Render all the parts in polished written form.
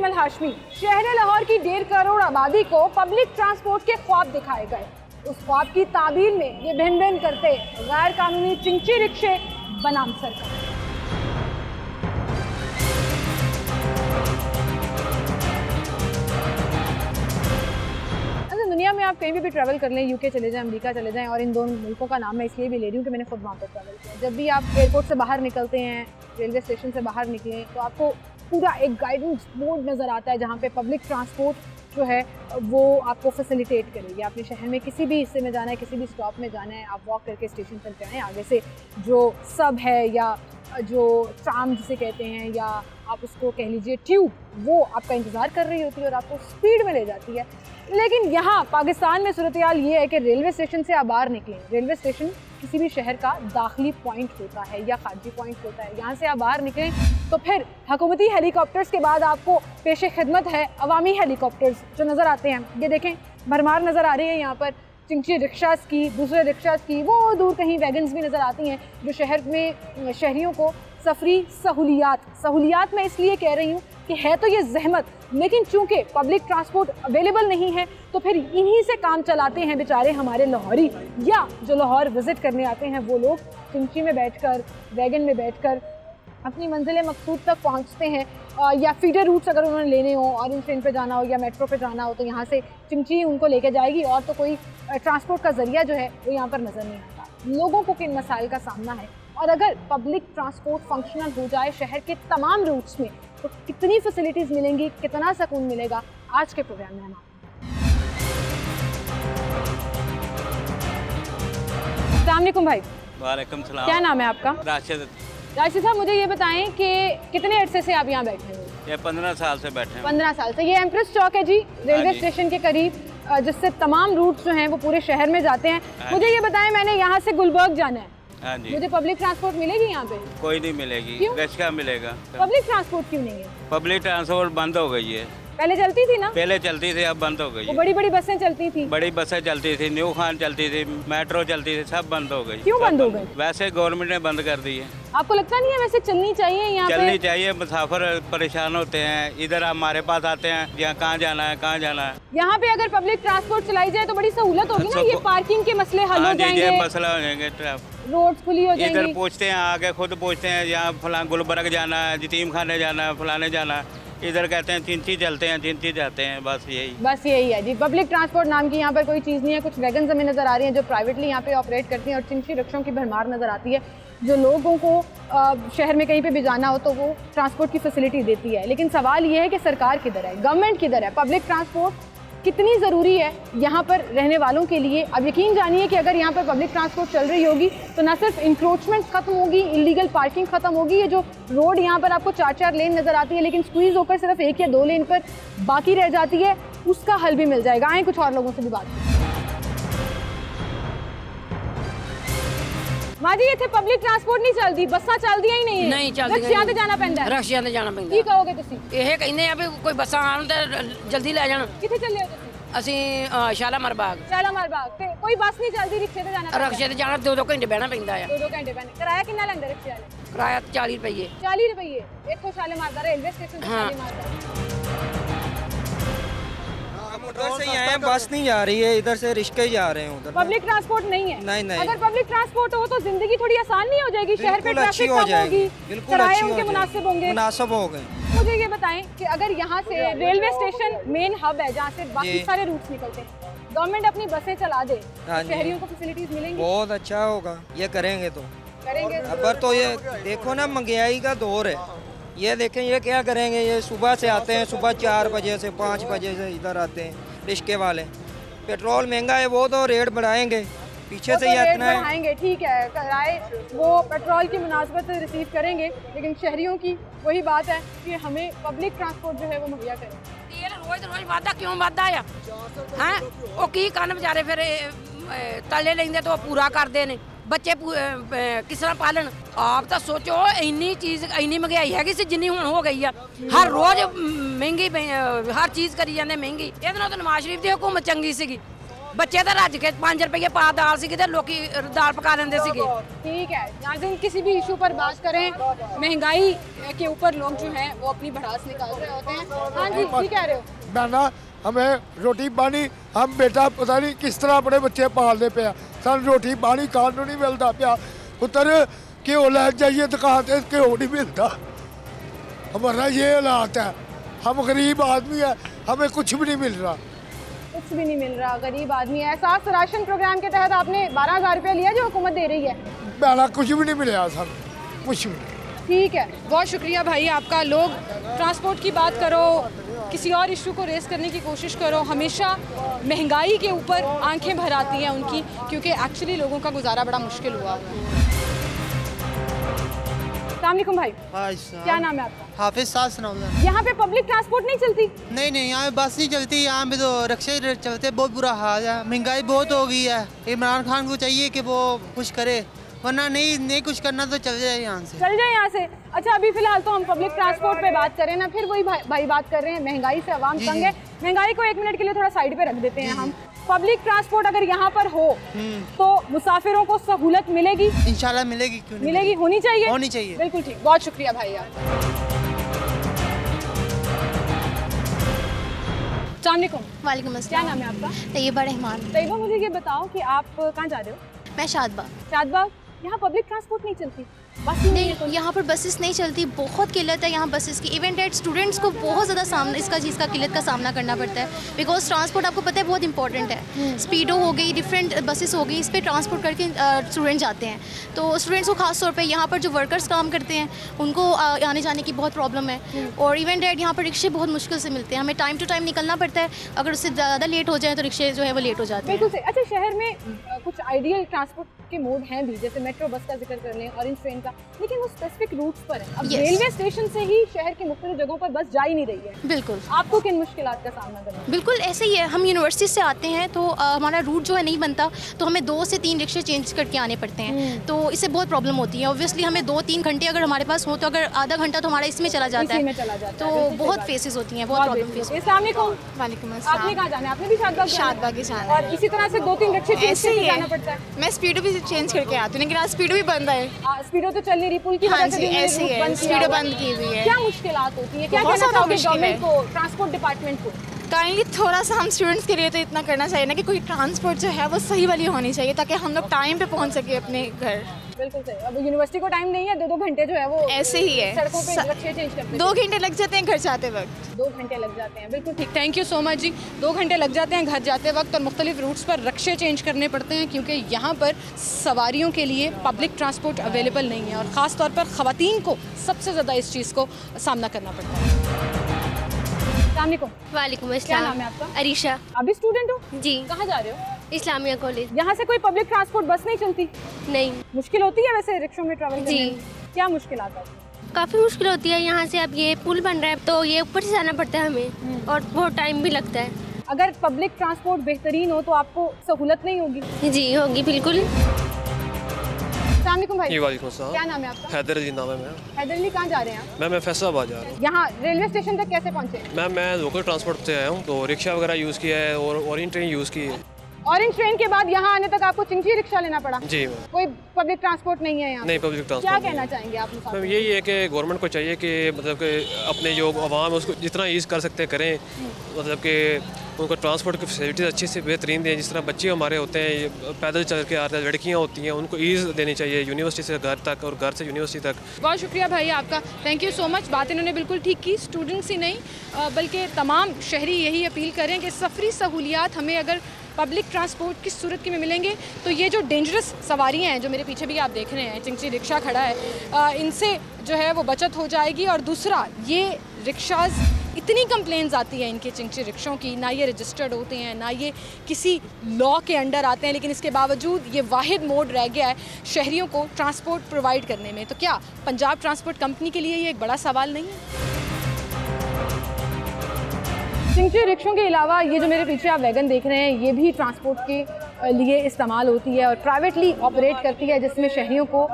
रीमल हाशमी। शहर लाहौर की 1.5 करोड़ आबादी को पब्लिक ट्रांसपोर्ट के ख्वाब दिखाए गए। उस ख्वाब की ताबीर में ये भिन भिन करते गैर कानूनी चिंची रिक्शे बनाम सरकार। दुनिया में आप कहीं भी ट्रैवल कर लें, यूके चले जाएं, अमेरिका चले जाएं, और इन दोनों मुल्कों का नाम मैं इसलिए भी ले रही हूँ कि मैंने खुद वहाँ पर ट्रैवल किया। जब भी आप एयरपोर्ट से बाहर निकलते हैं, रेलवे स्टेशन से बाहर निकलें, तो आपको पूरा एक गाइडेंस बोर्ड नज़र आता है जहाँ पे पब्लिक ट्रांसपोर्ट जो है वो आपको फैसिलिटेट करेगी। आपने शहर में किसी भी हिस्से में जाना है, किसी भी स्टॉप में जाना है, आप वॉक करके स्टेशन पर जाएँ, आगे से जो सब है या जो ट्राम जिसे कहते हैं या आप उसको कह लीजिए ट्यूब, वो आपका इंतज़ार कर रही होती है और आपको स्पीड में ले जाती है। लेकिन यहाँ पाकिस्तान में सूरत हाल ये है कि रेलवे स्टेशन से आप बाहर निकलें, रेलवे स्टेशन किसी भी शहर का दाखिली पॉइंट होता है या खारजी पॉइंट होता है, यहाँ से आप बाहर निकलें तो फिर हुकूमती हेलीकॉप्टर्स के बाद आपको पेश खिदमत है अवामी हेलीकॉप्टर्स जो नज़र आते हैं। ये देखें, भरमार नज़र आ रही है यहाँ पर चिंची रिक्शास की, दूसरे रिक्शास की, वो दूर कहीं वैगन्स भी नज़र आती हैं जो शहर में शहरियों को सफरी सहूलियात मैं इसलिए कह रही हूँ कि है तो ये जहमत, लेकिन चूंकि पब्लिक ट्रांसपोर्ट अवेलेबल नहीं है तो फिर इन्हीं से काम चलाते हैं बेचारे हमारे लाहौरी, या जो लाहौर विज़िट करने आते हैं वो लोग चिंची में बैठकर, वैगन में बैठकर अपनी मंजिल मकसूद तक पहुंचते हैं। या फीडर रूट्स अगर उन्होंने लेने हो, ऑरेंज ट्रेन पे जाना हो या मेट्रो पे जाना हो, तो यहाँ से चिंची उनको लेके जाएगी और तो कोई ट्रांसपोर्ट का ज़रिया जो है वो यहाँ पर नज़र नहीं आता। लोगों को किन मसाइल का सामना है, और अगर पब्लिक ट्रांसपोर्ट फंक्शनल हो जाए शहर के तमाम रूट्स में तो कितनी फैसिलिटीज़ मिलेंगी, कितना सुकून मिलेगा, आज के प्रोग्राम में हम अस्सलामुअलैकुम भाई। वालेकुम सलाम। क्या नाम है आपका? राशिद। राशिद साहब, मुझे ये बताएं कि कितने अरसे से आप यहाँ बैठे हैं? ये 15 साल से बैठे हैं। 15 साल से। ये एम्प्रेस चौक है जी, रेलवे स्टेशन के करीब, जिससे तमाम रूट्स जो हैं वो पूरे शहर में जाते हैं। मुझे ये बताएं, मैंने यहाँ से गुलबर्ग जाना है, हाँ जी, मुझे पब्लिक ट्रांसपोर्ट मिलेगी यहाँ पे? कोई नहीं मिलेगी। रिक्शा मिलेगा। पब्लिक ट्रांसपोर्ट क्यों नहीं है? पब्लिक ट्रांसपोर्ट बंद हो गई है। पहले चलती थी ना? पहले चलती थी, अब बंद हो गई है। बड़ी बड़ी बसें चलती थी, बड़ी बसें चलती थी, न्यू खान चलती थी, मेट्रो चलती थी, सब बंद हो गई। क्यों बंद हो गई? वैसे गवर्नमेंट ने बंद कर दी है। आपको लगता नहीं है वैसे चलनी चाहिए यहाँ पे? चलनी चाहिए, मुसाफिर परेशान होते हैं, इधर हमारे पास आते हैं, यहाँ कहाँ जाना है, कहाँ जाना है। यहाँ पे अगर पब्लिक ट्रांसपोर्ट चलाई जाए तो बड़ी सहूलत होगी ना, ये पार्किंग के मसले हल हो जाएंगे, मसला हो जाएंगे, रोड खुली हो जाएंगी। इधर पूछते हैं, आगे खुद पूछते हैं, यहाँ फलां गुलबर्ग जाना है, यतीम खाने जाना है, फलाने जाना है, इधर कहते हैं चिंची चलते हैं, चिंची जाते हैं, बस यही है जी। पब्लिक ट्रांसपोर्ट नाम की यहाँ पर कोई चीज़ नहीं है। कुछ वैगन हमें नज़र आ रही हैं जो प्राइवेटली यहाँ पे ऑपरेट करती हैं, और चिंची रिक्शों की भरमार नज़र आती है जो लोगों को शहर में कहीं पे भी जाना हो तो वो ट्रांसपोर्ट की फैसिलिटी देती है। लेकिन सवाल ये है कि सरकार किधर है, गवर्नमेंट किधर है, पब्लिक ट्रांसपोर्ट कितनी ज़रूरी है यहाँ पर रहने वालों के लिए। अब यकीन जानिए कि अगर यहाँ पर पब्लिक ट्रांसपोर्ट चल रही होगी तो न सिर्फ इंक्रोचमेंट ख़त्म होगी, इलीगल पार्किंग ख़त्म होगी, ये जो रोड यहाँ पर आपको 4-4 लेन नज़र आती है लेकिन स्क्वीज़ होकर सिर्फ 1 या 2 लेन पर बाकी रह जाती है, उसका हल भी मिल जाएगा। आए कुछ और लोगों से भी बात करें। माँ जी, इतने पब्लिक ट्रांसपोर्ट नहीं चलती, बसा चलदियां ही नहीं है। नहीं चलदी, रिक्शा ते जाना पैंदा है। रिक्शा ते जाना पैंदा। की कहोगे तुसी? ਇਹ ਕਹਿੰਦੇ ਆ ਵੀ ਕੋਈ ਬੱਸਾਂ ਆਉਣ ਤੇ ਜਲਦੀ ਲੈ ਜਾਣ। किथे चले हो तुसी? ਅਸੀਂ ਸ਼ਾਲਾਮਾਰ ਬਾਗ। शालामार बाग ते कोई बस नहीं चलती, रिक्शे ते जाना? ਰਿਕਸ਼ੇ ਤੇ ਜਾਣਾ 2-2 ਘੰਟੇ ਬਹਿਣਾ ਪੈਂਦਾ ਆ। 2-2 घंटे बहने। किराया कितना लेंदे रिक्शे वाले? ਕਿਰਾਇਆ 40 ਰੁਪਏ। 40 रुपये इत्थों शालामार दा रेलवे स्टेशन से शालामार दा। उधर से ही आए, बस नहीं जा रही है, इधर से रिक्शे ही जा रहे हैं उधर। पब्लिक ट्रांसपोर्ट नहीं है? नहीं। अगर पब्लिक ट्रांसपोर्ट हो तो जिंदगी थोड़ी आसान नहीं हो जाएगी? शहर पे ट्रैफिक कम होगी, किराए उनके मुनासिब होंगे, मुनासिब हो गए। मुझे ये बताएं कि अगर यहाँ से रेलवे स्टेशन मेन हब है जहाँ से बाकी सारे रूट्स निकलते हैं, गवर्नमेंट अपनी बसें चला दे, शहरियों को फैसिलिटीज मिलेंगी? बहुत अच्छा होगा, ये करेंगे तो करेंगे। अगर तो ये देखो ना, महंगाई का दौर है, ये देखें ये क्या करेंगे। ये सुबह से आते हैं, सुबह 4 बजे से 5 बजे से इधर आते हैं रिक्शे वाले। पेट्रोल महंगा है, वो तो रेट बढ़ाएंगे, पीछे से ही इतना है। बढ़ाएंगे, ठीक है, किराए वो पेट्रोल की मुनासबत से रिसीव करेंगे, लेकिन शहरियों की वही बात है कि हमें पब्लिक ट्रांसपोर्ट जो है वो मुहैया करें। ਤੇਲ ਰੋਜ਼ ਵਾਧਾ ਕਿਉਂ ਵਾਧਾ ਆ? ਹੈ ਉਹ ਕੀ ਕਰਨ ਵਿਚਾਰੇ ਫਿਰ ਤਲੇ ਲੈਂਦੇ ਤਾਂ ਉਹ ਪੂਰਾ ਕਰਦੇ ਨੇ। ਬੱਚੇ ਕਿਸ ਤਰ੍ਹਾਂ ਪਾਲਣ? ਆਪ ਤਾਂ ਸੋਚੋ, ਇੰਨੀ ਚੀਜ਼, ਇੰਨੀ ਮਹਿੰਗਾਈ ਹੈਗੀ ਸੀ ਜਿੰਨੀ ਹੁਣ ਹੋ ਗਈ ਆ। ਹਰ ਰੋਜ਼ ਮਹਿੰਗੀ, ਹਰ ਚੀਜ਼ ਕਰੀ ਜਾਂਦੇ ਮਹਿੰਗੀ। ਇਹਦੇ ਨਾਲ ਤਾਂ ਨਵਾਜ਼ ਸ਼ਰੀਫ ਦੀ ਹਕੂਮਤ ਚੰਗੀ ਸੀਗੀ। ਬੱਚੇ ਤਾਂ ਰੱਜ ਕੇ 5 रुपये पा दाल सी ते लोग दाल पका देंगे सीगे। ठीक है, नाज़रीन किसी भी इशू पर बात करें, महंगाई के ऊपर लोग जो हैं वो अपनी भड़ास निकाल रहे होते हैं। हाँ जी, ठीक कह रहे हो। ना हमें रोटी पानी, हम बेटा पता नहीं किस तरह अपने बच्चे पालने पे सन रोटी पानी खाने को नहीं मिलता पिया। उधर घ्यो लैन जाइए दुकान से घ्यो नहीं मिलता। हमारा ये हालात है, हम गरीब आदमी है, हमें कुछ भी नहीं मिल रहा। कुछ भी नहीं मिल रहा, गरीब आदमी है। एहसास राशन प्रोग्राम के तहत आपने 12,000 रुपया लिया जो हुकूमत दे रही है। पहला कुछ भी नहीं मिला सर, कुछ भी। ठीक है, बहुत शुक्रिया भाई आपका। लोग ट्रांसपोर्ट की बात करो, किसी और इशू को रेस करने की कोशिश करो, हमेशा महंगाई के ऊपर आंखें भर आती हैं उनकी, क्योंकि एक्चुअली लोगों का गुजारा बड़ा मुश्किल हुआ। अस्सलामुअलैकुम भाई, क्या नाम है आपका? हाफिज साहब। यहाँ पे पब्लिक ट्रांसपोर्ट नहीं चलती? नहीं, यहाँ पे बस नहीं चलती, यहाँ पे तो रिक्शे चलते। बहुत बुरा हाल है, महंगाई बहुत हो गई है। इमरान खान को चाहिए कि वो कुछ करे, वरना नहीं कुछ करना तो चल जाए यहाँ से। चल जाए यहाँ से। अच्छा, अभी फिलहाल तो हम पब्लिक ट्रांसपोर्ट पे बात करें ना, फिर वही भाई बात कर रहे हैं महंगाई से अवाम तंग है। महंगाई को 1 मिनट के लिए थोड़ा साइड पे रख देते हैं हम। पब्लिक ट्रांसपोर्ट अगर यहाँ पर हो तो मुसाफिरों को सहूलत मिलेगी? इंशाल्लाह मिलेगी, क्यों नहीं मिलेगी, होनी चाहिए। होनी चाहिए, बिल्कुल ठीक। बहुत शुक्रिया भाई आप। वालेकुम अस्सलाम। क्या नाम है आपका? तैयबा रहमान। तैयबा, मुझे ये बताओ कि आप कहाँ जा रहे हो? मैं शादबाग। शादबाग, यहाँ पब्लिक ट्रांसपोर्ट नहीं चलती? बस नहीं, यहाँ पर बसेस नहीं चलती, बहुत किल्लत है यहाँ बसेस की। इवन डेट स्टूडेंट्स को बहुत ज़्यादा सामना इसका चीज़ का किल्लत का सामना करना पड़ता है, बिकॉज ट्रांसपोर्ट आपको पता है बहुत इंपॉर्टेंट है। स्पीडो हो गई, डिफरेंट बसेस हो गई, इस पर ट्रांसपोर्ट करके स्टूडेंट जाते हैं। तो स्टूडेंट्स को खास तौर पे यहाँ पर जो वर्कर्स काम करते हैं उनको आने जाने की बहुत प्रॉब्लम है। और इवन डेट यहाँ पर रिक्शे बहुत मुश्किल से मिलते हैं, हमें टाइम टू टाइम निकलना पड़ता है। अगर उससे ज़्यादा लेट हो जाए तो रिक्शे जो है वो लेट हो जाते हैं। अच्छा, शहर में कुछ आइडियल ट्रांसपोर्ट के मोड हैं भी, जैसे मेट्रो बस का जिक्र कर लें, ऑरेंज ट्रेन का, लेकिन वो स्पेसिफिक रूट्स पर है। अब रेलवे स्टेशन से ही शहर की मुख्तलिफ जगहों पर बस जा ही नहीं रही है। बिल्कुल। आपको किन मुश्किलात का सामना करना है? बिल्कुल ऐसे ही है, हम यूनिवर्सिटी से आते हैं तो हमारा रूट जो है नहीं बनता, तो हमें 2 से 3 रिक्शे चेंज करके आने पड़ते हैं। तो इससे बहुत प्रॉब्लम होती है। ऑब्वियसली हमें 2-3 घंटे अगर हमारे पास हो तो अगर आधा घंटा तो हमारा इसमें चला जाता है, तो बहुत फेसेस होती हैं, बहुत प्रॉब्लम फेस। वालेकुम अस्सलाम। आपने कहाँ जाना है? आपने भी शादबाग ही जाना है। और इसी तरह से 2-3 रिक्शे चेंज करके जाना पड़ता है? मैं स्पीडो भी चेंज करके आती हूँ, लेकिन आज स्पीडो भी बंद है। स्पीडो तो चल नहीं रही, पुल की वजह से ऐसे है, स्पीडो बंद की हुई है। क्या मुश्किलात होती है? क्या कहना चाहोगे गवर्नमेंट को, ट्रांसपोर्ट डिपार्टमेंट को? काइंडली थोड़ा सा हम स्टूडेंट्स के लिए तो इतना करना चाहिए ना कि कोई ट्रांसपोर्ट जो है वो सही वाली होनी चाहिए, ताकि हम लोग टाइम पे पहुंच सके अपने घर। बिल्कुल सही। अब यूनिवर्सिटी को टाइम नहीं है, 2-2 घंटे जो है वो ऐसे ही है, सड़कों पे रिक्शे चेंज करते हैं। 2 घंटे लग जाते हैं घर जाते वक्त। 2 घंटे लग जाते हैं, बिल्कुल ठीक। थैंक यू सो मच जी। 2 घंटे लग जाते हैं घर जाते वक्त, और मुख्तलिफ रूट्स पर रिक्शे चेंज करने पड़ते हैं, क्योंकि यहाँ पर सवारियों के लिए पब्लिक ट्रांसपोर्ट अवेलेबल नहीं है, और ख़ास तौर पर ख़वातीन को सबसे ज़्यादा इस चीज़ को सामना करना पड़ता है। वालेकुम क्या नाम है आपका? अरीशा। अभी स्टूडेंट हो जी। कहाँ जा रहे हो? इस्लामिया कॉलेज। यहाँ से कोई पब्लिक ट्रांसपोर्ट बस नहीं चलती? नहीं। मुश्किल होती है वैसे रिक्शों में ट्रैवल करने? जी। क्या मुश्किल आता है? काफ़ी मुश्किल होती है। यहाँ से अब ये पुल बन रहा है तो ये ऊपर से जाना पड़ता है हमें, और बहुत टाइम भी लगता है। अगर पब्लिक ट्रांसपोर्ट बेहतरीन हो तो आपको सहूलत नहीं होगी? जी होगी, बिल्कुल। अस्सलामुअलैकुम भाई। वालेकुम अस्सलाम। क्या नाम है आपका? हैदर अली नाम है मेरा। हैदर अली, कहाँ जा रहे हैं आप? मैं फैसलाबाद जा रहा हूँ। यहाँ रेलवे स्टेशन तक कैसे पहुँचे? मैं लोकल ट्रांसपोर्ट से आया हूँ, तो रिक्शा वगैरह यूज़ किया है और ऑरेंज ट्रेन यूज़ की है। ऑरेंज ट्रेन के बाद यहाँ आने तक आपको चिंची रिक्शा लेना पड़ा? जी। कोई पब्लिक ट्रांसपोर्ट नहीं है यहाँ? नहीं, पब्लिक ट्रांसपोर्ट। क्या कहना चाहेंगे आप? मैम यही है कि गवर्नमेंट को चाहिए कि मतलब कि अपने जो आवाम है उसको जितना यूज़ कर सकते करें, मतलब कि उनको ट्रांसपोर्ट की फैसिलिटीज़ अच्छी से बेहतरीन दें। जिस तरह बच्चे हमारे होते हैं पैदल चल के आते हैं, लड़कियाँ होती हैं, उनको ईज़ देनी चाहिए यूनिवर्सिटी से घर तक और घर से यूनिवर्सिटी तक। बहुत शुक्रिया भाई आपका, थैंक यू सो मच। बात इन्होंने बिल्कुल ठीक की। स्टूडेंट्स ही नहीं बल्कि तमाम शहरी यही अपील करें कि सफरी सहूलियात हमें अगर पब्लिक ट्रांसपोर्ट की सूरत में मिलेंगे तो ये जो डेंजरस सवारियाँ हैं जो मेरे पीछे भी आप देख रहे हैं, चिंची रिक्शा खड़ा है, इनसे जो है वो बचत हो जाएगी। और दूसरा, ये रिक्शाज़ इतनी कंप्लेंट्स आती हैं इनके चिंची रिक्शों की, ना ये रजिस्टर्ड होते हैं, ना ये किसी लॉ के अंडर आते हैं, लेकिन इसके बावजूद ये वाहिद मोड रह गया है शहरियों को ट्रांसपोर्ट प्रोवाइड करने में। तो क्या पंजाब ट्रांसपोर्ट कंपनी के लिए ये एक बड़ा सवाल नहीं है? चिंची रिक्शों के अलावा ये जो मेरे पीछे आप वैगन देख रहे हैं, ये भी ट्रांसपोर्ट के लिए इस्तेमाल होती है और प्राइवेटली ऑपरेट करती है, जिसमें शहरियों को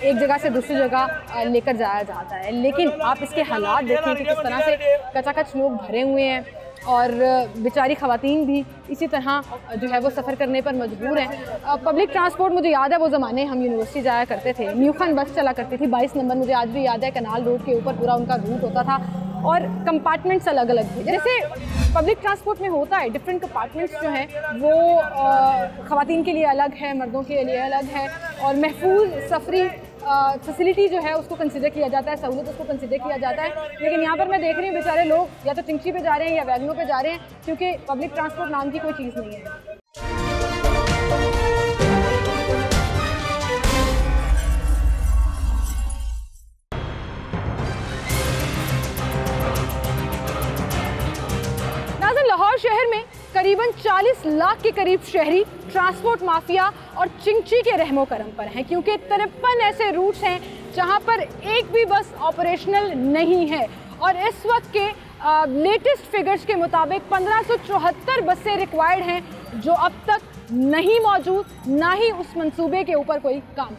एक जगह से दूसरी जगह लेकर जाया जाता है। लेकिन आप इसके हालात देखें कि किस तरह से कचाकच लोग भरे हुए हैं, और बेचारी ख़वातीन भी इसी तरह जो है वो सफ़र करने पर मजबूर हैं। पब्लिक ट्रांसपोर्ट, मुझे याद है वो ज़माने हम यूनिवर्सिटी जाया करते थे, न्यूखन बस चला करती थी 22 नंबर, मुझे आज भी याद है, कनाल रोड के ऊपर पूरा उनका रूट होता था और कंपार्टमेंट्स अलग अलग थे। जैसे पब्लिक ट्रांसपोर्ट में होता है, डिफरेंट कंपार्टमेंट्स जो हैं वो ख़वातीन के लिए अलग है, मर्दों के लिए अलग है, और महफूज सफरी फैसिलिटी जो है उसको कंसिडर किया जाता है, सहूलत उसको कंसिडर किया जाता है। लेकिन यहाँ पर मैं देख रही हूँ बेचारे लोग या तो चिंची पे जा रहे हैं या वैगनों पे जा रहे हैं, क्योंकि पब्लिक ट्रांसपोर्ट नाम की कोई चीज़ नहीं है। लाहौर शहर में करीबन 40 लाख के करीब शहरी ट्रांसपोर्ट माफिया और चिंची के रहमो करम पर हैं, क्योंकि 53 ऐसे रूट्स हैं जहां पर एक भी बस ऑपरेशनल नहीं है। और इस वक्त के लेटेस्ट फिगर्स के मुताबिक 1574 बसें रिक्वायर्ड हैं, जो अब तक नहीं मौजूद, ना ही उस मंसूबे के ऊपर कोई काम।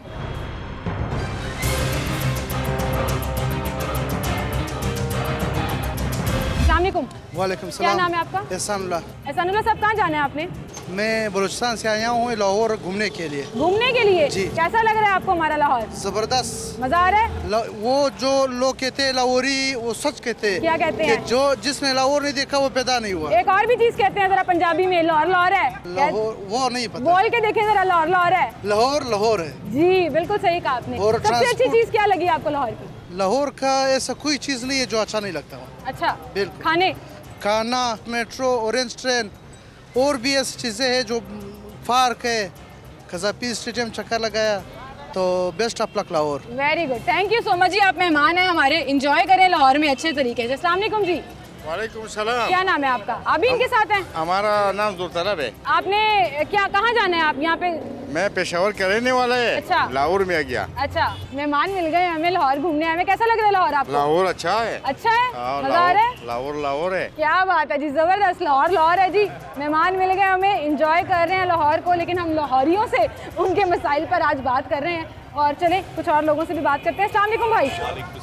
वालेकुम क्या नाम है आपका? एहसानुल्लाह। एहसानुल्लाह साहब, कहाँ जाना है आपने? मैं बलूचिस्तान से आया हूँ लाहौर घूमने के लिए। घूमने के लिए जी। कैसा लग रहा है आपको हमारा लाहौर? जबरदस्त, मजा आ रहा है। वो जो लोग कहते हैं लाहौरी, वो सच कहते हैं। क्या कहते हैं? जो जिसने लाहौर नहीं देखा वो पैदा नहीं हुआ। एक और भी चीज कहते हैं जरा पंजाबी में, लाहौर लाहौर है। लाहौर वो नहीं पता, बोल के देखें जरा, लाहौर लाहौर है। लाहौर लाहौर है जी, बिल्कुल सही कहा आपने। सबसे अच्छी चीज क्या लगी आपको लाहौर की? लाहौर का ऐसा कोई चीज नहीं है जो अच्छा नहीं लगता। अच्छा, बिल्कुल। खाना, मेट्रो, ऑरेंज ट्रेन और भी ऐसी चीज़ें हैं जो पार्क है, खजापी स्टेडियम चक्कर लगाया, तो best of luck Lahore. Very good, thank you so much ji. आप मेहमान हैं हमारे, इंजॉय करें लाहौर में अच्छे तरीके से। अस्सलाम वालेकुम जी। वालेकुम सलाम। क्या नाम है आपका? आप भी इनके साथ हैं? हमारा नाम जुलतलब है। आपने क्या, कहाँ जाना है आप यहाँ पे? मैं पेशावर का रहने वाला है। अच्छा। लाहौर में आ गया। अच्छा, मेहमान मिल गए हमें, लाहौर घूमने आए। कैसा लग रहा है लाहौर आपको? लाहौर अच्छा है। अच्छा है, मजा आ रहा है? लाहौर लाहौर है। क्या बात है जी, जबरदस्त। लाहौर लाहौर है जी, मेहमान मिल गए हमें, इंजॉय कर रहे हैं लाहौर को, लेकिन हम लाहौरियों से उनके मसाइल पर आज बात कर रहे हैं। और चले कुछ और लोगों से भी बात करते हैं। अस्सलाम वालेकुम भाई,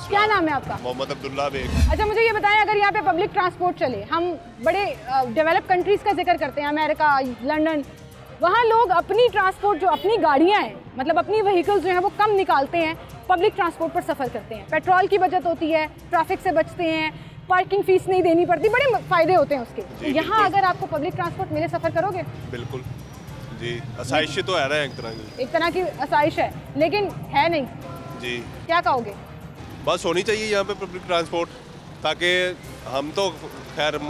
क्या नाम है आपका? मोहम्मद अब्दुल्ला बेग। अच्छा, मुझे ये बताएं, अगर यहाँ पे पब्लिक ट्रांसपोर्ट चले, हम बड़े डेवलप कंट्रीज़ का जिक्र करते हैं, अमेरिका, लंदन, वहाँ लोग अपनी ट्रांसपोर्ट, जो अपनी गाड़ियाँ हैं, मतलब अपनी व्हीकल्स जो हैं वो कम निकालते हैं, पब्लिक ट्रांसपोर्ट पर सफ़र करते हैं। पेट्रोल की बचत होती है, ट्रैफिक से बचते हैं, पार्किंग फीस नहीं देनी पड़ती, बड़े फ़ायदे होते हैं उसके। तो यहाँ अगर आपको पब्लिक ट्रांसपोर्ट मिले, सफ़र करोगे? बिल्कुल जी, आसाइश तो है ना, एक तरह की आसाइश है, लेकिन है नहीं जी। क्या कहोगे? बस होनी चाहिए यहाँ पे पब्लिक ट्रांसपोर्ट, ताकि हम तो खैर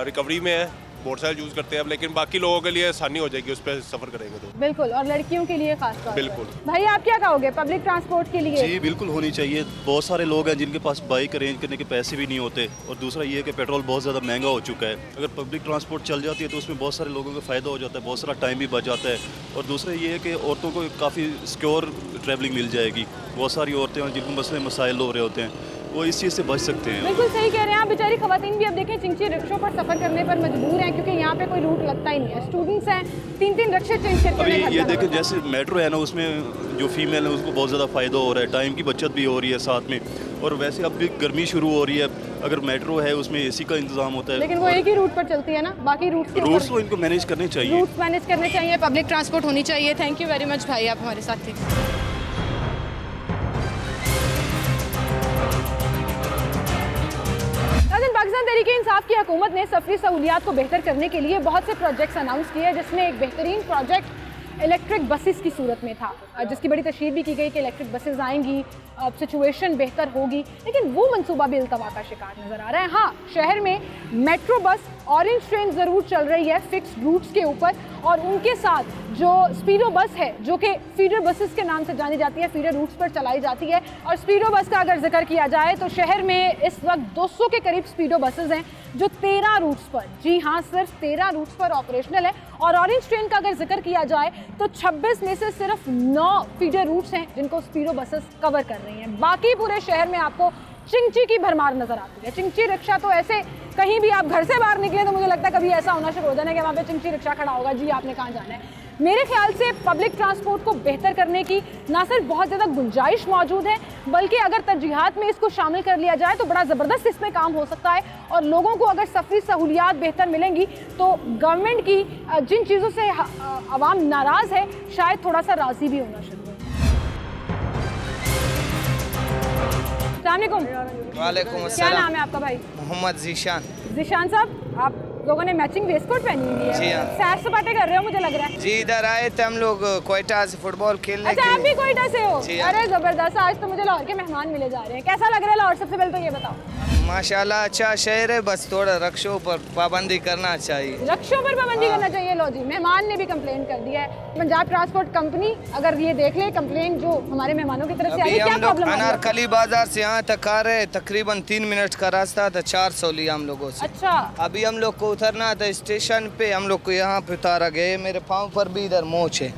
रिकवरी में है, मोटरसाइकिल यूज़ करते हैं, लेकिन बाकी लोगों के लिए आसानी हो जाएगी उस पर सफ़र करेंगे तो। बिल्कुल, और लड़कियों के लिए खास तौर। बिल्कुल। भाई आप क्या कहोगे पब्लिक ट्रांसपोर्ट के लिए? जी बिल्कुल होनी चाहिए। बहुत सारे लोग हैं जिनके पास बाइक अरेंज करने के पैसे भी नहीं होते, और दूसरा ये है कि पेट्रोल बहुत ज़्यादा महंगा हो चुका है। अगर पब्लिक ट्रांसपोर्ट चल जाती है तो उसमें बहुत सारे लोगों को फ़ायदा हो जाता है, बहुत सारा टाइम भी बच जाता है। और दूसरा ये है कि औरतों को काफ़ी सिक्योर ट्रैवलिंग मिल जाएगी। बहुत सारी औरतें हैं जिनको मसले मसाइल हो रहे होते हैं, वो इस चीज़ से बच सकते हैं। बिल्कुल सही कह रहे हैं आप। बेचारी ख़वातीन भी अब देखें चिंची रिक्शों पर सफ़र करने पर मजबूर हैं, क्योंकि यहाँ पे कोई रूट लगता ही नहीं है। स्टूडेंट्स हैं, 3-3 रिक्शे चेंज करके। अभी ये देखें, जैसे मेट्रो है ना, उसमें जो फीमेल है उसको बहुत ज़्यादा फ़ायदा हो रहा है, टाइम की बचत भी हो रही है साथ में। और वैसे अब भी गर्मी शुरू हो रही है, अगर मेट्रो है उसमें AC का इंतजाम होता है, लेकिन वो एक ही रूट पर चलती है ना, बाकी रूट्स तो इनको मैनेज करने चाहिए। रूट्स मैनेज करने चाहिए, पब्लिक ट्रांसपोर्ट होनी चाहिए। थैंक यू वेरी मच भाई, आप हमारे साथ थे। पाकिस्तान तहरीक इंसाफ की हुकूमत ने सफरी सहूलियात को बेहतर करने के लिए बहुत से प्रोजेक्ट्स अनाउंस किए, जिसमें एक बेहतरीन प्रोजेक्ट इलेक्ट्रिक बसेस की सूरत में था, जिसकी बड़ी तशरीह भी की गई कि इलेक्ट्रिक बसेस आएंगी, सिचुएशन बेहतर होगी। लेकिन वो मंसूबा भी इल्तवा का शिकार नज़र आ रहा है। हाँ, शहर में मेट्रो बस, ऑरेंज ट्रेन ज़रूर चल रही है फिक्स्ड रूट्स के ऊपर, और उनके साथ जो स्पीडो बस है, जो कि फीडर बसेस के नाम से जानी जाती है, फीडर रूट्स पर चलाई जाती है। और स्पीडो बस का अगर जिक्र किया जाए तो शहर में इस वक्त 200 के करीब स्पीडो बसेस हैं, जो 13 रूट्स पर, जी हाँ, सिर्फ 13 रूट्स पर ऑपरेशनल है। और ऑरेंज ट्रेन का अगर जिक्र किया जाए तो 26 में से सिर्फ 9 फीडर रूट्स हैं जिनको स्पीडो बसेस कवर कर रही हैं। बाकी पूरे शहर में आपको चिंची की भरमार नजर आती है। चिंची रिक्शा तो ऐसे, कहीं भी आप घर से बाहर निकले तो मुझे लगता है कभी ऐसा होना शुरू हो जाना कि वहाँ पे चिंची रिक्शा खड़ा होगा, जी आपने कहाँ जाना है। मेरे ख्याल से पब्लिक ट्रांसपोर्ट को बेहतर करने की ना सिर्फ बहुत ज़्यादा गुंजाइश मौजूद है, बल्कि अगर तरजीहात में इसको शामिल कर लिया जाए तो बड़ा ज़बरदस्त इसमें काम हो सकता है। और लोगों को अगर सफरी सहूलियात बेहतर मिलेंगी तो गवर्नमेंट की जिन चीज़ों से आवाम नाराज़ है शायद थोड़ा सा राज़ी भी होना शुरू हो। वालेकुम क्या नाम है आपका भाई? मोहम्मद जीशान। जीशान साहब, आप लोगों ने मैचिंग वेस्टकोट पहनी हुई है। जी हाँ। सैर सपाटे कर रहे हो मुझे लग रहा है। जी इधर आए थे हम लोग क्वेटा से फुटबॉल खेलने। अच्छा, आप भी क्वेटा से हो? जी हाँ। अरे जबरदस्त, आज तो मुझे लाहौर के मेहमान मिले जा रहे हैं। कैसा लग रहा है लाहौर? सबसे पहले तो ये बताओ। माशाल्लाह अच्छा शहर है, बस थोड़ा रक्षों पर पाबंदी करना चाहिए। रक्षों पर पाबंदी करना चाहिए। लो जी, मेहमान ने भी कंप्लेन कर दिया है। पंजाब ट्रांसपोर्ट कंपनी अगर ये देख ले कंप्लेन जो हमारे मेहमानों की तरफ से आई है, क्या प्रॉब्लम है? अनारकली बाजार से यहाँ तक आ रहे, तकरीबन 3 मिनट का रास्ता था, 400 लिया हम लोगों से। अच्छा, अभी हम लोग को उतरना था स्टेशन पे, हम लोग को यहाँ पे उतारा गया। मेरे पाँव पर भी इधर मोच है।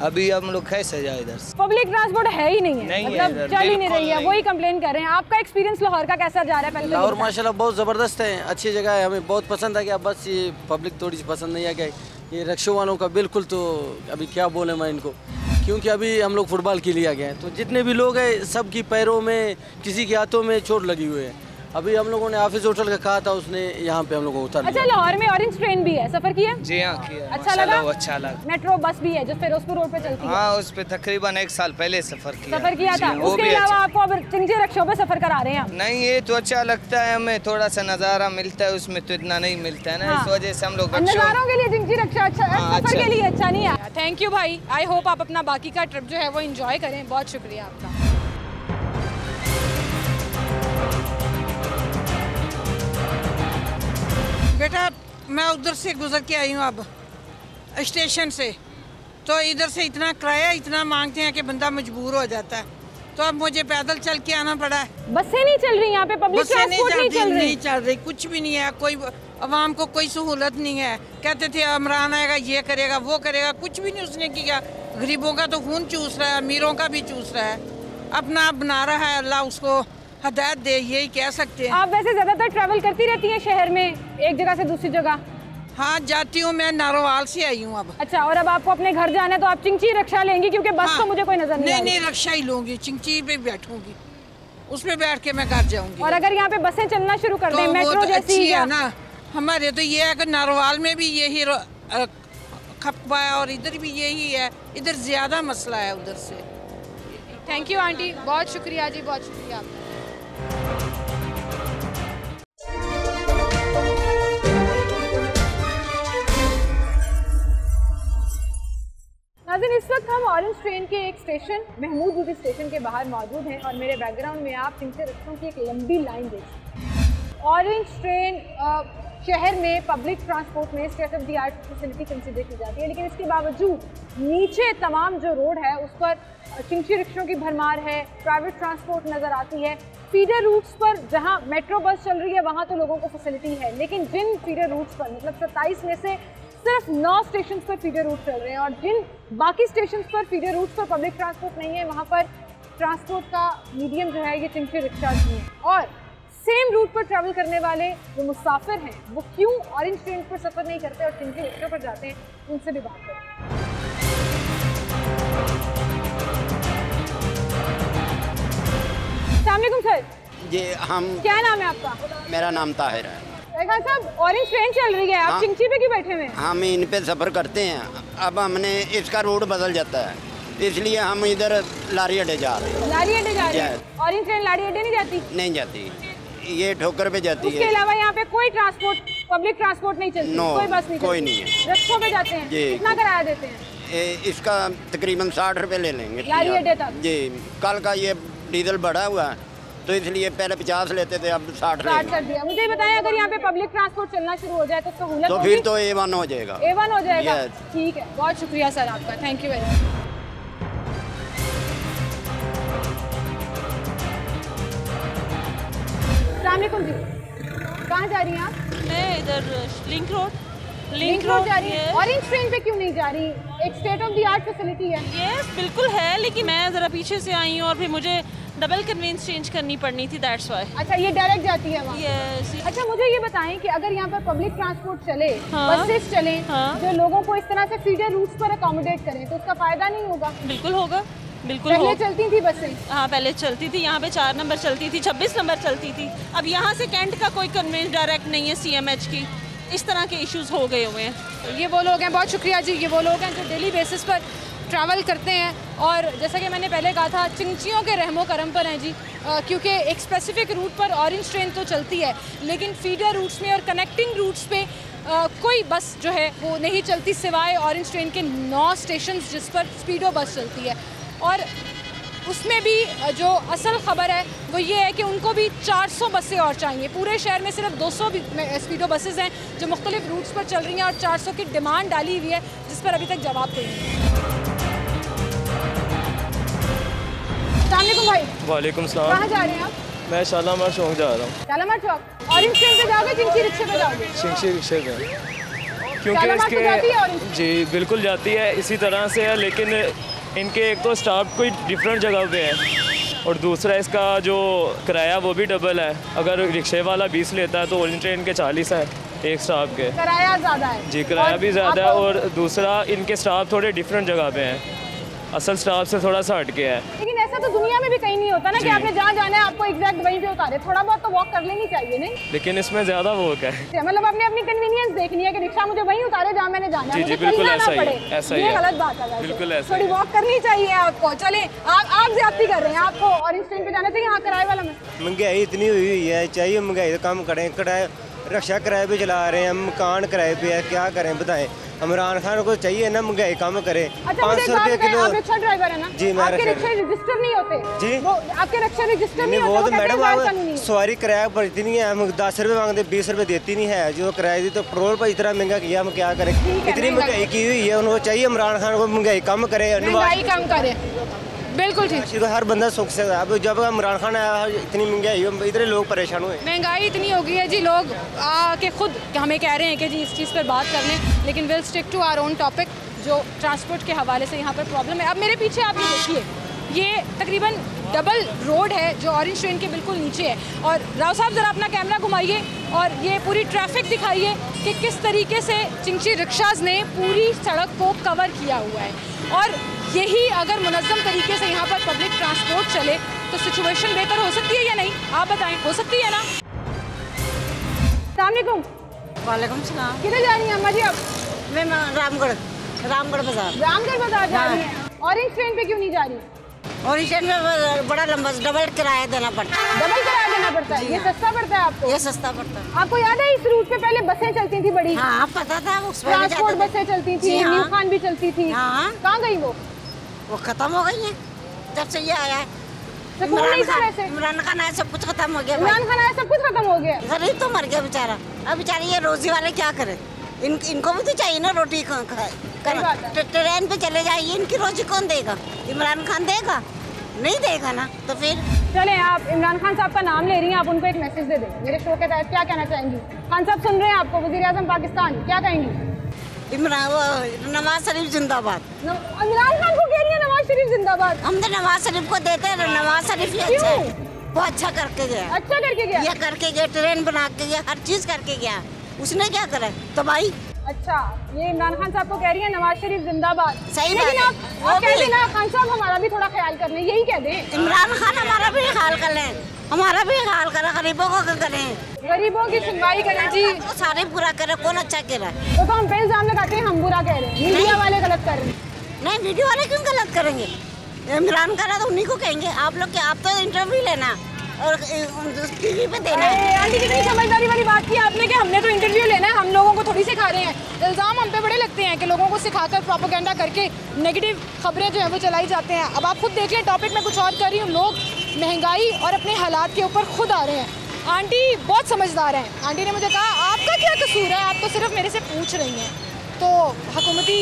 अभी हम लोग कैसे जाए इधर से? पब्लिक ट्रांसपोर्ट है ही नहीं है, नहीं मतलब है, चल ही नहीं रही है, वही कंप्लेन कर रहे हैं। आपका एक्सपीरियंस लाहौर का कैसा जा रहा है? पहले लाहौर माशाल्लाह बहुत ज़बरदस्त है, अच्छी जगह है, हमें बहुत पसंद आ गया। बस ये पब्लिक थोड़ी सी पसंद नहीं आ गई, ये रक्षों वालों का बिल्कुल। तो अभी क्या बोले मैं इनको, क्योंकि अभी हम लोग फुटबॉल के लिए आ गए हैं, तो जितने भी लोग हैं सबकी पैरों में, किसी के हाथों में चोट लगी हुई है। अभी हम लोगों ने ऑफिस होटल का कहा था, उसने यहाँ पे हम लोगों को उतार दिया। अच्छा, लाहौर में ऑरेंज ट्रेन भी है, सफर किया? जी हाँ किया। अच्छा लगा? अच्छा लगा। मेट्रो बस भी है जो फिरोजपुर रोड पे चलती है? हाँ, उस पे तकरीबन 1 साल पहले सफर किया था। उसके अलावा आपको अब चिंची रक्षों पे सफर करा रहे हैं? नहीं, ये तो अच्छा लगता है हमें, थोड़ा सा नज़ारा मिलता है, उसमें तो इतना नहीं मिलता है ना। इस वजह से हम लोग नज़ारों के लिए चिंची रक्षा अच्छा, सफर के लिए अच्छा नहीं है। थैंक यू भाई, आई होप आप अपना बाकी का ट्रिप जो है वो एंजॉय करें। बहुत शुक्रिया आपका। बेटा मैं उधर से गुजर के आई हूँ अब स्टेशन से, तो इधर से इतना किराया इतना मांगते हैं कि बंदा मजबूर हो जाता है, तो अब मुझे पैदल चल के आना पड़ा है। बसें नहीं चल रही यहाँ पे, पब्लिक ट्रांसपोर्ट नहीं चल रही, कुछ भी नहीं है, कोई आवाम को कोई सहूलत नहीं है। कहते थे इमरान आएगा, ये करेगा, वो करेगा, कुछ भी नहीं उसने किया। गरीबों का तो खून चूस रहा है, अमीरों का भी चूस रहा है, अपना बना रहा है। अल्लाह उसको हदायत दे, यही कह सकते हैं। आप वैसे ज्यादातर ट्रैवल करती रहती हैं शहर में, एक जगह से दूसरी जगह? हाँ जाती हूँ, मैं नारोवाल से आई हूँ अब। अच्छा, और अब आपको अपने घर जाना है तो आप चिंची रक्षा लेंगी, क्योंकि बस तो मुझे कोई नजर नहीं रक्षा ही लूंगी, चिंची पे बैठूंगी, उस पे बैठ के मैं घर जाऊंगी। और अगर यहाँ पे बसें चलना शुरू कर दें, मेट्रो जैसी है ना, हमारे तो ये है कि नारोवाल में भी यही खपा है और इधर भी यही है, इधर ज्यादा मसला है उधर से। थैंक यू आंटी, बहुत शुक्रिया जी, बहुत शुक्रिया आपका। नाज़रीन, इस वक्त हम ऑरेंज ट्रेन के एक स्टेशन महमूद बूटी स्टेशन के बाहर मौजूद हैं और मेरे बैकग्राउंड में आप चिंची रक्षों की एक लंबी लाइन देख सकते हैं। ऑरेंज ट्रेन शहर में पब्लिक ट्रांसपोर्ट में state of the art facility consider की जाती है, लेकिन इसके बावजूद नीचे तमाम जो रोड है उस पर चिंची रिक्शों की भरमार है, प्राइवेट ट्रांसपोर्ट नज़र आती है। फीडर रूट्स पर जहां मेट्रो बस चल रही है वहां तो लोगों को फैसिलिटी है, लेकिन जिन फीडर रूट्स पर, मतलब 27 में से सिर्फ 9 स्टेशन पर फीडर रूट चल रहे हैं और जिन बाकी स्टेशन पर फीडर रूट्स पर पब्लिक ट्रांसपोर्ट नहीं है, वहाँ पर ट्रांसपोर्ट का मीडियम जो है ये चिंची रिक्शा ही है। और सेम रूट पर ट्रैवल करने वाले जो मुसाफिर हैं वो क्यों ऑरेंज ट्रेन पर सफ़र नहीं करते और चिंची रिक्शा पर जाते हैं, उनसे भी बात करें। अस्सलामुअलैकुम सर। जी हम, क्या नाम है आपका? मेरा नाम ताहिर है। साहब, ऑरेंज ट्रेन चल रही है, आप चिंची पे क्यों बैठे हुए हैं? हम इन पे सफ़र करते हैं, अब हमने इसका रूट बदल जाता है, इसलिए हम इधर लारी अड्डे जा रहे हैं। लारी अड्डे जा रहे हैं? ऑरेंज ट्रेन लारी अड्डे नहीं जाती? नहीं जाती, ये ठोकर पे जाती है। उसके अलावा यहाँ पे कोई ट्रांसपोर्ट, पब्लिक ट्रांसपोर्ट नहीं चलती? कोई बस नहीं? कोई नहीं है। रिक्शों पे जाते हैं? कितना किराया देते हैं? इसका तकरीबन 60 रुपये ले लेंगे लारी अड्डे तक। जी, कल का ये डीजल बढ़ा हुआ है तो इसलिए पहले 50 लेते थे, अब 60 कर दिया। मुझे बताएं, अगर यहाँ पे पब्लिक ट्रांसपोर्ट चलना शुरू हो जाए तो सहूलत तो फिर तो A1 हो जाएगा। A1 हो जाएगा, ठीक है, बहुत शुक्रिया सर आपका, थैंक यू वेरी मच। अस्सलामुअलैकुम जी, कहाँ जा रही हैं आप? मैं इधर लिंक रोड जा रही है। ऑरेंज ट्रेन पे क्यों नहीं जा रही? एक state of the art facility है। यस बिल्कुल है, लेकिन मैं ज़रा पीछे से आई हूँ और फिर मुझे डबल कन्वेंस चेंज करनी पड़नी थी, दैट्स व्हाई। अच्छा, ये डायरेक्ट जाती है वहाँ? यस। अच्छा, मुझे ये बताएं कि अगर यहाँ पर पब्लिक ट्रांसपोर्ट चले, हाँ? बसेस चले, हाँ? जो लोगों को इस तरह से फीडर रूट्स पर अकोमोडेट करें, तो उसका फायदा नहीं होगा? बिल्कुल होगा, बिल्कुल। पहले चलती थी बसें? हाँ पहले चलती थी, यहाँ पे 4 नंबर चलती थी, 26 नंबर चलती थी। अब यहाँ से कैंट का कोई कन्वेंस डायरेक्ट नहीं है CMH की, इस तरह के इश्यूज हो गए हुए हैं। ये वो लोग हैं, बहुत शुक्रिया जी, ये वो लोग हैं जो डेली बेसिस पर ट्रैवल करते हैं और जैसा कि मैंने पहले कहा था, चिंचियों के रहमो करम पर हैं जी, क्योंकि एक स्पेसिफिक रूट पर ऑरेंज ट्रेन तो चलती है, लेकिन फीडर रूट्स में और कनेक्टिंग रूट्स पे कोई बस जो है वो नहीं चलती, सिवाय ऑरेंज ट्रेन के 9 स्टेशन जिस पर स्पीडो बस चलती है। और उसमें भी जो असल ख़बर है वो ये है कि उनको भी 400 बसें और चाहिए। पूरे शहर में सिर्फ 200 स्पीडो बसेज़ हैं जो मुख्तलिफ रूट्स पर चल रही हैं और 400 की डिमांड डाली हुई है, जिस पर अभी तक जवाब कोई नहीं है। अस्सलामुअलैकुम भाई। वालेकुम सलाम। कहाँ जा रहे हैं आप? मैं शालामार चौक जा रहा हूँ। शालामार चौक? ऑरेंज ट्रेन पे जाओगे, चिंची रिक्शे पे जाओगे? चिंची रिक्शे पे, क्योंकि शालामार तो जाती है ऑरेंज? जी बिल्कुल जाती है, इसी तरह से है, लेकिन इनके एक तो स्टाफ कोई डिफरेंट जगह पे है और दूसरा इसका जो किराया वो भी डबल है। अगर रिक्शे वाला 20 लेता है तो ऑरेंज ट्रेन के 40 है एक स्टाफ के। किराया ज़्यादा है? जी किराया भी ज़्यादा है और दूसरा इनके स्टाफ थोड़े डिफरेंट जगह पे हैं, असल स्टाफ से थोड़ा सा हटके है। लेकिन ऐसा तो दुनिया में भी कहीं नहीं होता ना कि आपने जहाँ जाना है आपको एग्जैक्ट वहीं पे उतारे, थोड़ा बहुत तो वॉक कर लेनी चाहिए नहीं? लेकिन इसमें ज़्यादा वॉक है, मतलब आपने अपनी कन्वीनियंस देखनी है कि रिक्शा मुझे वहीं उतारे जहाँ मैंने जाना है। जी बिल्कुल ऐसा ही है, ऐसा ही है। है, गलत बात है, बिल्कुल ऐसा। थोड़ी वॉक करनी चाहिए आपको। चले, आप ज्यादती कर रहे हैं, आपको ऑरेंज ट्रेन पे जाना चाहिए, यहाँ किराए वाला में। महंगाई इतनी हुई है, चाहिए महंगाई का कम करें, किराए रिक्शा किराए पे चला रहे हैं, मकान किराए पे है, क्या करें बताएं। इमरान खान को चाहिए ना महंगाई कम करे। 500 रुपये किलो। आप रिक्शा ड्राइवर है ना? जी मैं आपके रिक्शे रजिस्टर नहीं होते? जी वो आपके रिक्शे रजिस्टर नहीं होते? वो तो मैडम आप सवारी किराया भरती नहीं है, हम 10 रुपये मांगते 20 रुपये देती नहीं है, जो किराए दी तो पेट्रोल पर इतना महंगा किया, हम क्या करें। इतनी महंगाई की हुई है, उनको चाहिए इमरान खान को महंगाई कम करे, महंगाई कम करे। बिल्कुल ठीक। हर बंदा सुख से, अब जब इमरान खान आया इतनी महंगाई, इतने लोग परेशान हुए। महंगाई इतनी हो गई है जी, लोग आके खुद हमें कह रहे हैं कि जी इस चीज़ पर बात कर लें, लेकिन will stick to our own topic जो ट्रांसपोर्ट के हवाले से यहाँ पर प्रॉब्लम है। अब मेरे पीछे आप ये देखिए, ये तकरीबन डबल रोड है जो ऑरेंज ट्रेन के बिल्कुल नीचे है। और राव साहब ज़रा अपना कैमरा घुमाइए और ये पूरी ट्रैफिक दिखाइए कि किस तरीके से चिंची रिक्शाज़ ने पूरी सड़क को कवर किया हुआ है। और यही अगर मुनज़्ज़म तरीके से यहाँ पर पब्लिक ट्रांसपोर्ट चले तो सिचुएशन बेहतर हो सकती है या नहीं? आप बताएं, हो सकती है ना? अस्सलामुअलैकुम। वालेकुम सलाम। किधर जा रही हैं अम्मा जी आप? मैं रामगढ़ बाजार। रामगढ़ बाजार जा रही हैं? ऑरेंज ट्रेन पे क्यों नहीं जा रही? ऑरेंज ट्रेन में बड़ा लंबा डबल किराया देना पड़ता है। डबल किराया देना पड़ता है? ये सस्ता पड़ता है आपको? ये सस्ता पड़ता है। आपको याद है इस रूट पे पहले बसें चलती थी बड़ी? हाँ पता था, ट्रांसपोर्ट बसें चलती थी, न्यू खान भी चलती थी। हाँ। कहाँ गई वो खत्म हो गई है जब से ये आया है। इमरान खान आया, सब कुछ खत्म हो गया। इमरान खान आया, सब कुछ खत्म हो गया। गरीब तो मर गया बेचारा। अब बेचारे ये रोजी वाले क्या करे, इनको भी तो चाहिए ना रोटी। ट्रेन पे चले जाइए, इनकी रोजी कौन देगा? इमरान खान देगा? नहीं देगा ना, तो फिर चले। आप इमरान खान साहब का नाम ले रही हैं, आप उनको एक मैसेज दे दें मेरे शो के तहत। क्या कहना चाहेंगी? खान साहब सुन रहे हैं आपको, वज़ीर आज़म पाकिस्तान, क्या कहेंगी? नवाज शरीफ जिंदाबाद। इमरान खान को कह रही है नवाज शरीफ जिंदाबाद? हम तो नवाज शरीफ को देते हैं, नवाज शरीफ ही अच्छा है, वो अच्छा करके गया। अच्छा करके गया? ये करके गया, ट्रेन बना के गया, हर चीज करके गया। उसने क्या करा तो भाई। अच्छा, ये इमरान खान साहब को कह रही है नवाज शरीफ जिंदाबाद। सही लेकिन आप कह दें ना खान साहब हमारा भी थोड़ा ख्याल कर लें, यही कह दें। इमरान खान हमारा भी ख्याल कर लें, हमारा भी ख्याल करें, गरीबों को करें, गरीबों की सुनवाई करें जी। तो सारे बुरा करे, कौन अच्छा कह रहा है? तो हम पे इल्जाम लगाते हैं हम बुरा कह रहे हैं, मीडिया वाले गलत कर रहे हैं। नहीं, मीडिया वाले क्यों गलत करेंगे? इमरान करा तो उन्हीं को कहेंगे। आप लोग क्या, आप तो इंटरव्यू लेना और टीवी पे देना है। आंटी कितनी समझदारी वाली बात की आपने कि हमने तो इंटरव्यू लेना है, हम लोगों को थोड़ी सिखा रहे हैं। इल्ज़ाम हम पे बड़े लगते हैं कि लोगों को सिखाकर प्रोपेगेंडा करके नेगेटिव खबरें जो है वो चलाई जाते हैं। अब आप खुद देखिए, टॉपिक में कुछ और कर रही हूँ, लोग महंगाई और अपने हालात के ऊपर खुद आ रहे हैं। आंटी बहुत समझदार हैं। आंटी ने मुझे कहा आपका क्या कसूर है, आप तो सिर्फ मेरे से पूछ रही हैं। तो हुकूमती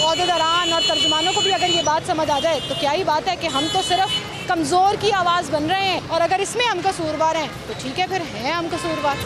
ओहदेदारान और तर्जुमानों को भी अगर ये बात समझ आ जाए तो क्या ही बात है कि हम तो सिर्फ कमज़ोर की आवाज़ बन रहे हैं, और अगर इसमें हम कसूरवार हैं तो ठीक है, फिर हैं हम कसूरवार।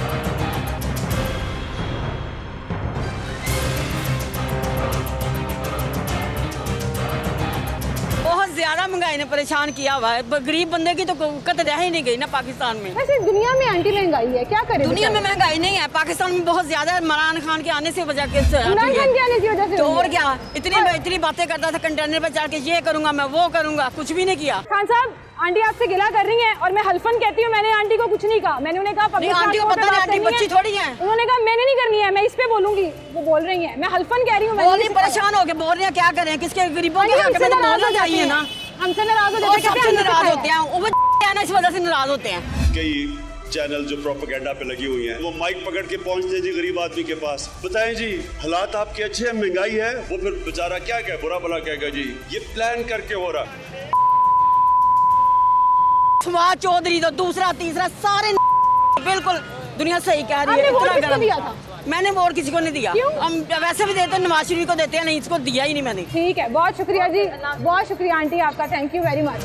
ज़्यादा महंगाई ने परेशान किया हुआ है, गरीब बंदे की तो कत रह ही नहीं गई ना पाकिस्तान में। वैसे दुनिया में आंटी महंगाई है, क्या करें? दुनिया में महंगाई नहीं है, पाकिस्तान में बहुत ज्यादा है। इमरान खान के आने से वजह इमरान खान के आने की वजह से तो और क्या, इतनी बातें करता था कंटेनर पे चढ़ के, ये करूंगा मैं, वो करूंगा, कुछ भी नहीं किया। खान साहब, आंटी आपसे गिला कर रही हैं और मैं हल्फन कहती हूँ, मैंने आंटी को कुछ नहीं कहा। मैंने उन्हें कहा पब्लिक आंटी को पता नहीं, आंटी बच्ची थोड़ी है। उन्होंने कहा मैंने नहीं करनी है, मैं इस पे बोलूंगी। वो बोल रही है, मैं हल्फन कह रही हूँ। परेशान हो गए बोल रहे हैं, क्या करें, किसके गरीबों के हक में तो बोलना चाहिए ना। हमसे नाराज हो जाते हैं, नाराज होते हैं, वो इस वजह से नाराज होते हैं। कई चैनल जो प्रोपेगेंडा पे लगी हुई हैं, वो माइक पकड़ के पहुंचते जी गरीब आदमी के पास, बताएं जी हालात आपके अच्छे हैं, महंगाई है, वो फिर बेचारा क्या कहे, बुरा भला कहेगा जी ये प्लान करके हो रहा। फवाद चौधरी तो दूसरा तीसरा सारे बिल्कुल दुनिया सही कह रही है। मैंने वोट किसी को नहीं दिया, हम वैसे भी देते हैं, नवाज शरीफ को देते हैं, नहीं इसको दिया ही नहीं मैंने। ठीक है, बहुत शुक्रिया जी, बहुत शुक्रिया आंटी आपका, थैंक यू वेरी मच।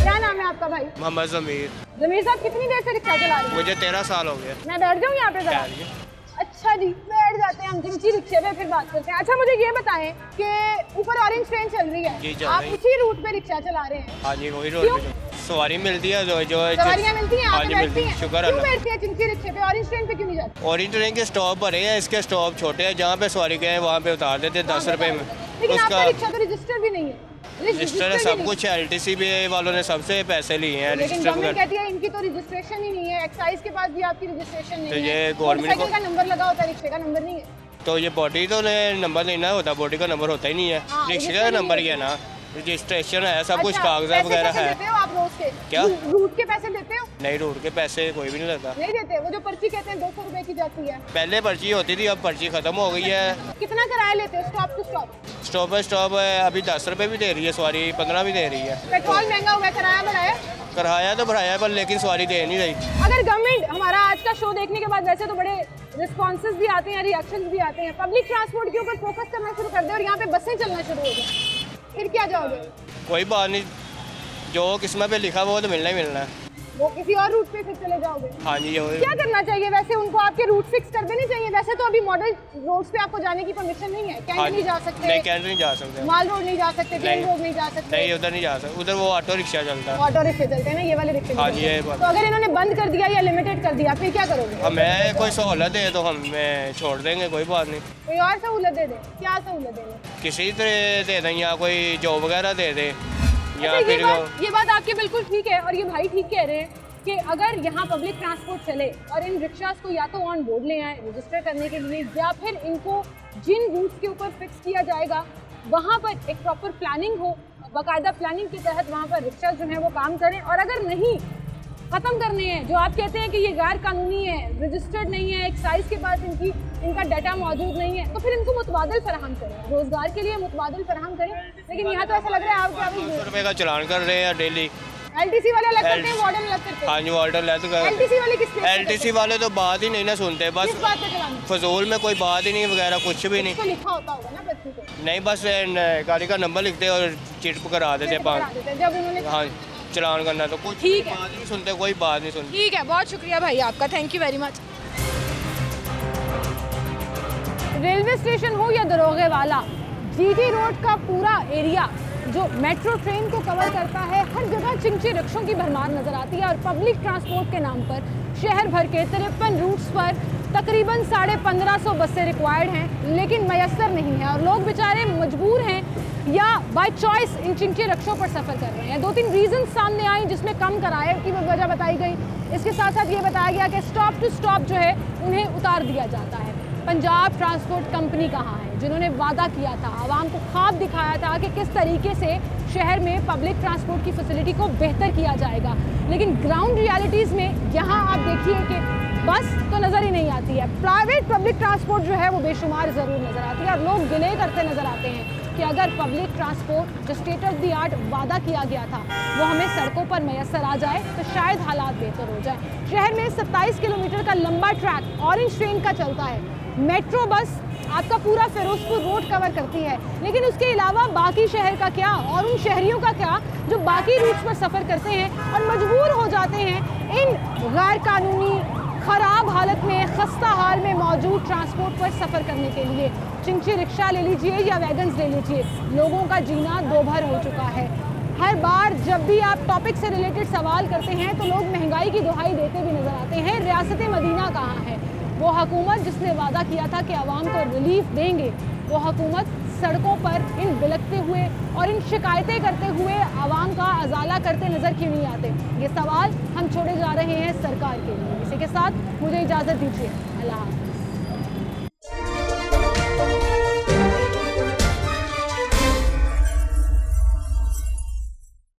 क्या नाम है आपका भाई? मोहम्मद ज़मीर। ज़मीर साहब, कितनी देर से रिक्शा चला रहे हैं? मुझे 13 साल हो गए। मैं बैठ जाऊँ यहाँ पे जरा? अच्छा जी, बैठ जाते हैं हम जिमची रिक्शे पे, फिर बात करते हैं। अच्छा मुझे ये बताएं कि ऊपर ऑरेंज ट्रेन चल रही है, आप उसी रूट पे रिक्शा चला रहे हैं? हाँ जी, वही रोड पे सवारी मिलती है, जो सवारियाँ मिलती हैं, आप बैठती हैं? शुक्र क्यों बैठती हैं जिमची रिक्शे पे, ऑरेंज ट्रेन पे क्यों नहीं जाती? ऑरेंज ट्रेन के स्टॉप भरे हैं, इसके स्टॉप छोटे हैं, जहाँ पे सवारी गए वहाँ पे उतार देते 10 रुपए में। लेकिन आपका रिक्शा तो रजिस्टर भी नहीं है। रजिस्टर है, सब कुछ है, LTCB वालों ने सबसे पैसे लिए हैं। लेकिन गवर्नमेंट कहती है इनकी तो रजिस्ट्रेशन ही नहीं है, एक्साइज के पास भी आपकी रजिस्ट्रेशन नहीं है। तो ये गवर्नमेंट का नंबर लगा होता है, रिक्शे का नंबर नहीं है। तो ये बॉडी तो नंबर लेना होता, बॉडी का नंबर होता ही नहीं है, रिक्शे का नंबर ही है ना, रजिस्ट्रेशन है, सब कुछ कागजात वगैरह है। देते हो आप रोज के? क्या रूट के पैसे देते हो? नहीं, रूट के पैसे कोई भी नहीं लेता। नहीं देते, वो जो पर्ची कहते हैं 200 रुपए की जाती है। पहले पर्ची होती थी, अब पर्ची खत्म हो गई है। कितना किराया लेते हो stop to stop? Stop by stop अभी 10 रुपए भी दे रही है सवारी, 15 भी दे रही है। पेट्रोल महंगा हुआ है, किराया बढ़ाया? किराया तो बढ़ाया पर लेकिन सवारी दे नहीं रही। अगर गवर्नमेंट, हमारा आज का शो देखने के बाद वैसे तो बड़े रिस्पॉन्सेज भी आते हैं, रिएक्शंस भी आते हैं, पब्लिक ट्रांसपोर्ट के ऊपर फोकस करना शुरू कर दे और यहाँ पे बसें चलना शुरू हो जाए, फिर क्या जाओगे? कोई बात नहीं, जो किस्मत पे लिखा वो तो मिलना ही मिलना है। वो किसी और रूट पे फिर चले जाओगे? हाँ जी। क्या करना चाहिए वैसे, उनको आपके रूट फिक्स कर देने चाहिए। वैसे तो अभी मॉडल रोड्स पे आपको जाने की परमिशन नहीं है, कैंट नहीं जा सकते, नहीं कैंट नहीं जा सकते, माल रोड नहीं जा सकते, ट्रेन रोड नहीं जा सकते, नहीं उधर नहीं जा सकते, उधर वो ऑटो रिक्शा चलता है। ऑटो रिक्शे चलते हैं ना, ये वाले रिक्शे। हाँ जी, ये बात। तो अगर इन्होंने बंद कर दिया या लिमिटेड कर दिया फिर क्या करोगे? हमें कोई सहूलत दे तो हम छोड़ देंगे, कोई बात नहीं। कोई और सहूलत दे दे? क्या सहूलत दे दे? किसी तरह दे दें, या कोई जॉब वगैरह दे दे, या फिर ये बात आपकी बिल्कुल ठीक है और ये भाई ठीक कह रहे हैं कि अगर यहाँ पब्लिक ट्रांसपोर्ट चले और इन रिक्शास को या तो ऑन बोर्ड ले आए रजिस्टर करने के लिए, या फिर इनको जिन रूट्स के ऊपर फिक्स किया जाएगा वहाँ पर एक प्रॉपर प्लानिंग हो, बाकायदा प्लानिंग के तहत वहाँ पर रिक्शा जो है वो काम करें। और अगर नहीं ख़त्म करने हैं, जो आप कहते हैं कि ये गैर कानूनी है, रजिस्टर्ड नहीं है, एक्साइज के पास इनका डाटा मौजूद नहीं है, तो फिर इनको मुतबादिल फराहम करें, रोजगार के लिए मुतबादिल फराहम करें। लेकिन यहाँ तो ऐसा लग रहा है आपको 500 रुपये का चलान कर रहे हैं डेली। LTC वाले अलग करते हैं, वार्डन अलग करते हैं। हाँ जी, वार्डन अलग करते हैं। LTC वाले किस? LTC वाले तो बात ही नहीं ना सुनते, बस फजूल में कोई बात ही नहीं वगैरह, कुछ भी नहीं। लिखा होता होगा ना पर्ची पे? नहीं, बस गाड़ी का नंबर लिखते और चिट करा देते 5। जब उन्होंने हाँ चलान करना तो कुछ ठीक है, बात नहीं सुनते, कोई बात नहीं सुनते। ठीक है, बहुत शुक्रिया भाई आपका, thank you very much. Railway station हो या दरोगे वाला, GT रोड का पूरा एरिया जो मेट्रो ट्रेन को कवर करता है, हर जगह चिंची रिक्शों की भरमार नजर आती है। और पब्लिक ट्रांसपोर्ट के नाम पर शहर भर के 53 रूट्स पर तकरीबन 1550 बसें रिक्वायर्ड हैं, लेकिन मैसर नहीं है और लोग बेचारे मजबूर हैं या बाय चॉइस इन चिंची रिक्शों पर सफ़र कर रहे हैं। 2-3 रीज़न सामने आई जिसमें कम किराए की वजह बताई गई। इसके साथ साथ ये बताया गया कि स्टॉप टू स्टॉप जो है उन्हें उतार दिया जाता है। पंजाब ट्रांसपोर्ट कंपनी कहाँ है जिन्होंने वादा किया था, आवाम को ख्वाब दिखाया था कि किस तरीके से शहर में पब्लिक ट्रांसपोर्ट की फैसिलिटी को बेहतर किया जाएगा, लेकिन ग्राउंड रियलिटीज़ में यहाँ आप देखिए कि बस तो नज़र ही नहीं आती है। प्राइवेट पब्लिक ट्रांसपोर्ट जो है वो बेशुमार ज़रूर नज़र आती है और लोग गिले करते नज़र आते हैं कि अगर पब्लिक ट्रांसपोर्ट जो स्टेट ऑफ द आर्ट वादा किया गया था वो हमें सड़कों पर मैसर आ जाए तो शायद हालात बेहतर हो जाए। शहर में 27 किलोमीटर का लंबा ट्रैक ऑरेंज ट्रेन का चलता है, मेट्रो बस आपका पूरा फिरोजपुर रोड कवर करती है, लेकिन उसके अलावा बाकी शहर का क्या और उन शहरियों का क्या जो बाकी रूट्स पर सफ़र करते हैं और मजबूर हो जाते हैं इन गैर कानूनी ख़राब हालत में, खस्ता हाल में मौजूद ट्रांसपोर्ट पर सफ़र करने के लिए। चिंची रिक्शा ले लीजिए या वैगन्स ले लीजिए, लोगों का जीना दोभर हो चुका है। हर बार जब भी आप टॉपिक से रिलेटेड सवाल करते हैं तो लोग महंगाई की दुहाई देते भी नज़र आते हैं। रियासत मदीना कहाँ है? वो हुकूमत जिसने वादा किया था कि आवाम को रिलीफ देंगे, वो हुकूमत सड़कों पर इन बिलखते हुए और इन शिकायतें करते हुए आवाम का अजाला करते नज़र क्यों नहीं आते? ये सवाल हम छोड़े जा रहे हैं सरकार के लिए। इसी के साथ मुझे इजाज़त दीजिए। अल्लाह हाफ़िज़।